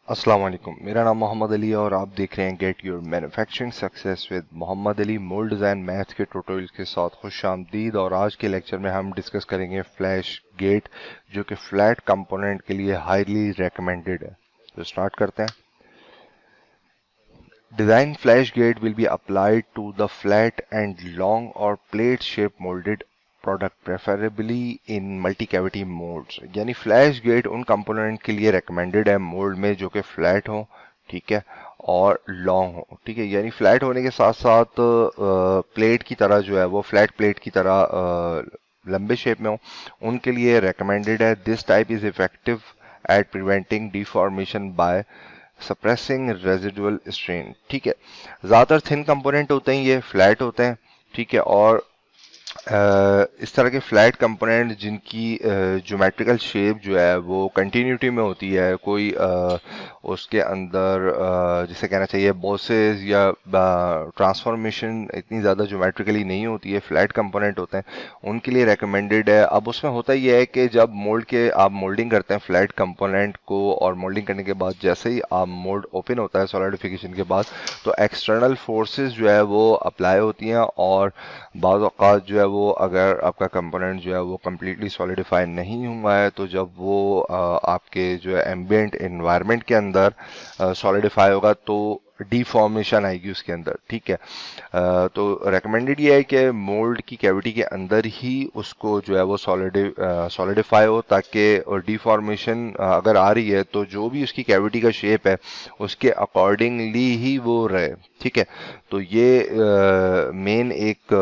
अस्सलाम वालेकुम। मेरा नाम मोहम्मद अली है और आप देख रहे हैं get your manufacturing success with Mohammad Ali. Mould design math के ट्यूटोरियल के साथ खुशामदीद। और आज के लेक्चर में हम डिस्कस करेंगे फ्लैश गेट, जो कि फ्लैट कंपोनेंट के लिए हाईली रेकमेंडेड है। तो स्टार्ट करते हैं। Design flash gate will be applied to the flat and long और plate shape moulded product, preferably in multi cavity moulds. यानी फ्लैश गेट उन कंपोनेंट के लिए रेकमेंडेड है मोल्ड में जो कि फ्लैट हो, ठीक है, और लॉन्ग हो, ठीक है। यानी फ्लैट होने के साथ साथ प्लेट की तरह जो है वो फ्लैट प्लेट की तरह लंबे शेप में हो, उनके लिए रेकमेंडेड है। This type is effective at preventing deformation by suppressing residual strain, ठीक है। ज्यादातर थिन कंपोनेंट होते हैं, ये फ्लैट होते हैं, ठीक है। और इस तरह के फ्लैट कंपोनेंट जिनकी ज्योमेट्रिकल शेप जो है वो कंटिन्यूटी में होती है, कोई उसके अंदर जिसे कहना चाहिए बॉसेस या ट्रांसफॉर्मेशन इतनी ज़्यादा ज्योमेट्रिकली नहीं होती है, फ्लैट कंपोनेंट होते हैं, उनके लिए रेकमेंडेड है। अब उसमें होता यह है कि जब मोल्ड के आप मोल्डिंग करते हैं फ्लैट कंपोनेंट को, और मोल्डिंग करने के बाद जैसे ही आप मोल्ड ओपन होता है सॉलिडिफिकेशन के बाद, तो एक्सटर्नल फोर्सेस जो है वो अप्लाई होती हैं, और बाज़ औक़ात जो है वो अगर आपका कंपोनेंट जो है वो कम्प्लीटली सॉलिडिफाई नहीं हुआ है, तो जब वो आपके जो है एम्बिएंट एनवायरनमेंट के अंदर सॉलिडिफाई होगा तो डिफॉर्मेशन आएगी उसके अंदर, ठीक है। तो रेकमेंडेड ये है कि मोल्ड की कैविटी के अंदर ही उसको जो है वो सॉलिडिफाई हो, ताकि डिफॉर्मेशन अगर आ रही है तो जो भी उसकी कैविटी का शेप है उसके अकॉर्डिंगली ही वो रहे, ठीक है। तो ये मेन एक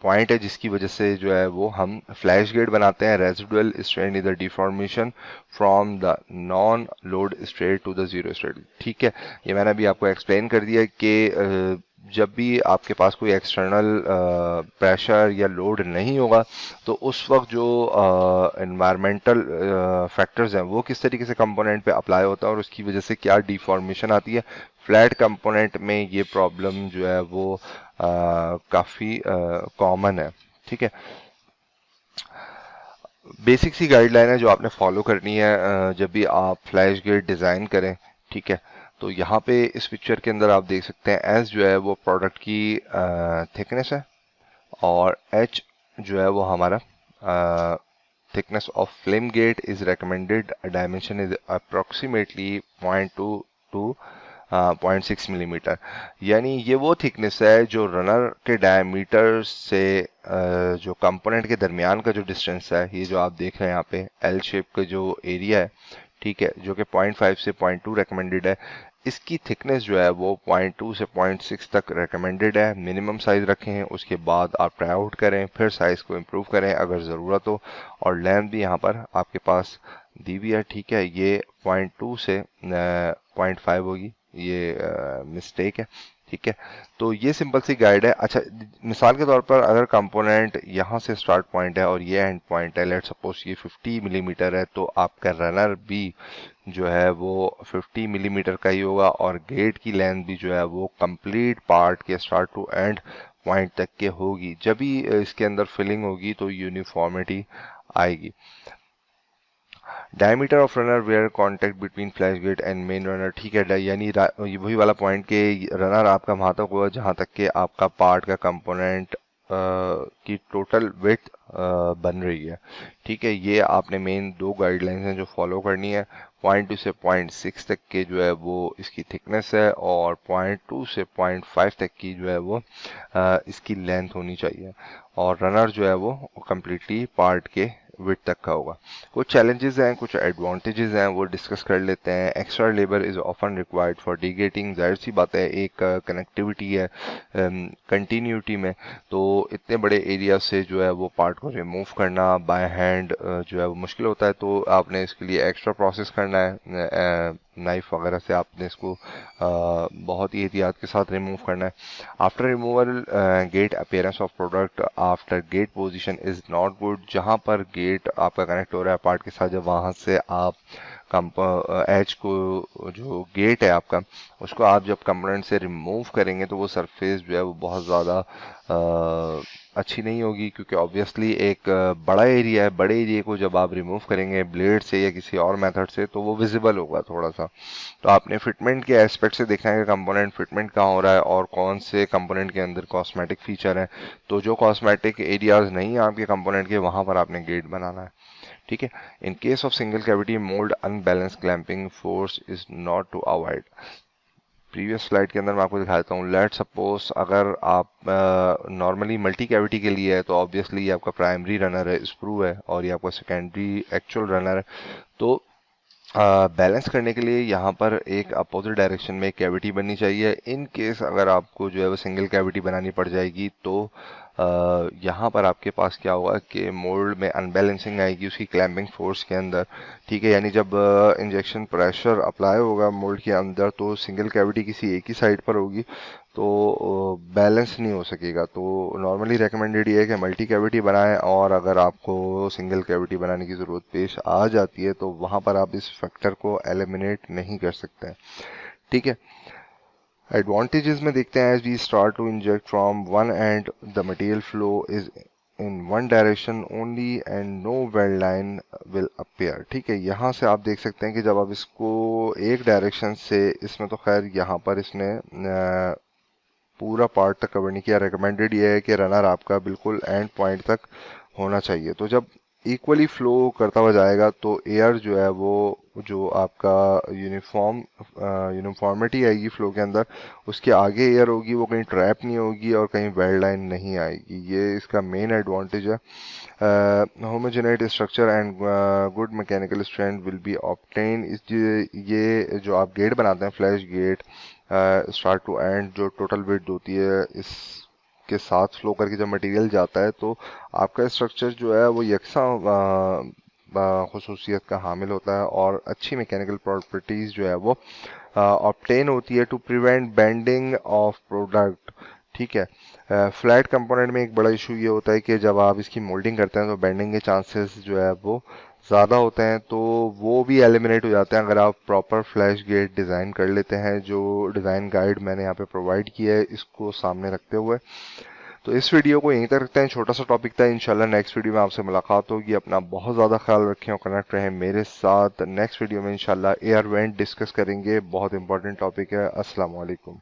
पॉइंट है जिसकी वजह से जो है वो हम फ्लैश गेट बनाते हैं। Residual strain is the deformation from the non load state to the zero state, ठीक है। ये मैंने अभी आपको एक्सप्लेन कर दिया कि जब भी आपके पास कोई एक्सटर्नल प्रेशर या लोड नहीं होगा, तो उस वक्त जो एनवायरमेंटल फैक्टर्स हैं वो किस तरीके से कंपोनेंट पे अप्लाई होता है और उसकी वजह से क्या डिफॉर्मेशन आती है। फ्लैट कंपोनेंट में ये प्रॉब्लम जो है वो काफ़ी कॉमन है, ठीक है। बेसिक सी गाइडलाइन है जो आपने फॉलो करनी है जब भी आप फ्लैश गेट डिज़ाइन करें, ठीक है। तो यहाँ पे इस पिक्चर के अंदर आप देख सकते हैं एस जो है वो प्रोडक्ट की थिकनेस है, और एच जो है वो हमारा thickness of flame gate is recommended dimension is approximately 0.2 to 0.6 millimetre. यानी ये वो थिकनेस है जो रनर के डायमीटर से जो कंपोनेंट के दरमियान का जो डिस्टेंस है, ये जो आप देख रहे हैं यहाँ पे एल शेप का जो एरिया है, ठीक है, जो कि 0.5 से 0.2 रेकमेंडेड है, इसकी थिकनेस जो है वो 0.2 से 0.6 तक रेकमेंडेड है। मिनिमम साइज रखें हैं, उसके बाद आप ट्राई आउट करें, फिर साइज को इम्प्रूव करें अगर ज़रूरत हो। और लेंथ भी यहाँ पर आपके पास दी हुई है, ठीक है। ये 0.2 से 0.5 होगी, ये मिस्टेक है, ठीक है। तो ये सिंपल सी गाइड है। अच्छा, मिसाल के तौर पर अगर कंपोनेंट यहाँ से स्टार्ट पॉइंट है और ये एंड पॉइंट है, लेट सपोज ये 50 मिलीमीटर है, तो आपका रनर भी जो है वो 50 मिलीमीटर का ही होगा, और गेट की लेंथ भी जो है वो कंप्लीट पार्ट के स्टार्ट टू एंड पॉइंट तक के होगी। जब भी इसके अंदर फिलिंग होगी तो यूनिफॉर्मिटी आएगी। Diameter of runner where contact between flash gate and main runner, ठीक है। यानी ये वही वाला पॉइंट कि रनर आपका वहां तक होगा जहां तक कि आपका पार्ट का कंपोनेंट की टोटल विड्थ बन रही है, ठीक है। ये आपने मेन दो गाइडलाइंस हैं जो फॉलो करनी है। 0.2 से 0.6 तक के जो है वो इसकी थिकनेस है, और 0.2 से 0.5 तक की जो है वो इसकी लेंथ होनी चाहिए, और रनर जो है वो कम्प्लीटली पार्ट के विड्थ तक का होगा। कुछ चैलेंजेस हैं, कुछ एडवांटेजेस हैं, वो डिस्कस कर लेते हैं। Extra labour is often required for degating, जाहिर सी बात है, एक कनेक्टिविटी है कंटिन्यूटी में, तो इतने बड़े एरिया से जो है वो पार्ट को रिमूव करना बाय हैंड जो है वो मुश्किल होता है, तो आपने इसके लिए एक्स्ट्रा प्रोसेस करना है। नाइफ वगैरह से आपने इसको बहुत ही एहतियात के साथ रिमूव करना है। After removal gate appearance of product after gate position is not good. जहां पर गेट आपका कनेक्ट हो रहा है पार्ट के साथ, जब वहां से आप एज को, जो गेट है आपका, उसको आप जब कंपोनेंट से रिमूव करेंगे तो वो सरफेस जो है वो बहुत ज़्यादा अच्छी नहीं होगी, क्योंकि ऑब्वियसली एक बड़ा एरिया है, बड़े एरिया को जब आप रिमूव करेंगे ब्लेड से या किसी और मेथड से तो वो विजिबल होगा थोड़ा सा। तो आपने फिटमेंट के एस्पेक्ट से देखना है कि कंपोनेंट फिटमेंट कहाँ हो रहा है और कौन से कंपोनेंट के अंदर कॉस्मेटिक फीचर है। तो जो कॉस्मेटिक एरियाज नहीं है आपके कंपोनेंट के, वहां पर आपने गेट बनाना है। ठीक है। In case of single cavity mould, unbalance clamping force is not to avoid. Previous slide के अंदर मैं आपको दिखाता हूँ। लेट सपोज अगर आप नॉर्मली मल्टी कैविटी के लिए है तो ऑब्वियसली ये आपका प्राइमरी रनर है, स्प्रू है, और ये आपका सेकेंडरी एक्चुअल रनर है। तो बैलेंस करने के लिए यहाँ पर एक अपोजिट डायरेक्शन में एक कैविटी बननी चाहिए। इन केस अगर आपको जो है वो सिंगल कैविटी बनानी पड़ जाएगी तो यहाँ पर आपके पास क्या होगा कि मोल्ड में अनबैलेंसिंग आएगी उसकी क्लैंपिंग फोर्स के अंदर। ठीक है, यानी जब इंजेक्शन प्रेशर अप्लाई होगा मोल्ड के अंदर तो सिंगल कैविटी किसी एक ही साइड पर होगी, तो बैलेंस नहीं हो सकेगा। तो नॉर्मली रेकमेंडेड ये है कि मल्टी कैविटी बनाएं, और अगर आपको सिंगल कैविटी बनाने की ज़रूरत पेश आ जाती है तो वहाँ पर आप इस फैक्टर को एलिमिनेट नहीं कर सकते हैं। ठीक है। एडवांटेजेस में देखते हैं। As we start to inject from one and the material flow is in one direction only and no weld line will appear. ठीक है, यहाँ से आप देख सकते हैं कि जब आप इसको एक डायरेक्शन से, इसमें तो खैर यहाँ पर इसने पूरा पार्ट तक कवर नहीं किया। रिकमेंडेड ये है कि रनर आपका बिल्कुल एंड पॉइंट तक होना चाहिए। तो जब इक्वली फ्लो करता हुआ जाएगा तो एयर जो है वो, जो आपका यूनिफॉर्मिटी आएगी फ्लो के अंदर, उसके आगे एयर होगी, वो कहीं ट्रैप नहीं होगी और कहीं वेल्ड लाइन नहीं आएगी। ये इसका मेन एडवांटेज है। Homogeneous structure and good mechanical strength will be obtain. ये जो आप गेट बनाते हैं, flash gate, start to end जो टोटल विड्थ होती है इसके साथ फ्लो करके जब मटेरियल जाता है तो आपका स्ट्रक्चर जो है वो यकसा खुसूसियत का हामिल होता है और अच्छी मैकेनिकल प्रॉपर्टीज जो है वो ऑब्टेन होती है to prevent bending of product. ठीक है। फ्लैट कंपोनेंट में एक बड़ा इशू ये होता है कि जब आप इसकी मोल्डिंग करते हैं तो बेंडिंग के चांसेस जो है वो ज़्यादा होते हैं, तो वो भी एलिमिनेट हो जाते हैं अगर आप प्रॉपर फ्लैश गेट डिज़ाइन कर लेते हैं। जो डिज़ाइन गाइड मैंने यहाँ पे प्रोवाइड किया है इसको सामने रखते हुए। तो इस वीडियो को यहीं तक रखते हैं, छोटा सा टॉपिक था। इंशाल्लाह नेक्स्ट वीडियो में आपसे मुलाकात होगी। अपना बहुत ज़्यादा ख्याल रखें और कनेक्ट रहें मेरे साथ। नेक्स्ट वीडियो में इंशाल्लाह एयर वेंट डिस्कस करेंगे, बहुत इंपॉर्टेंट टॉपिक है। अस्सलाम वालेकुम।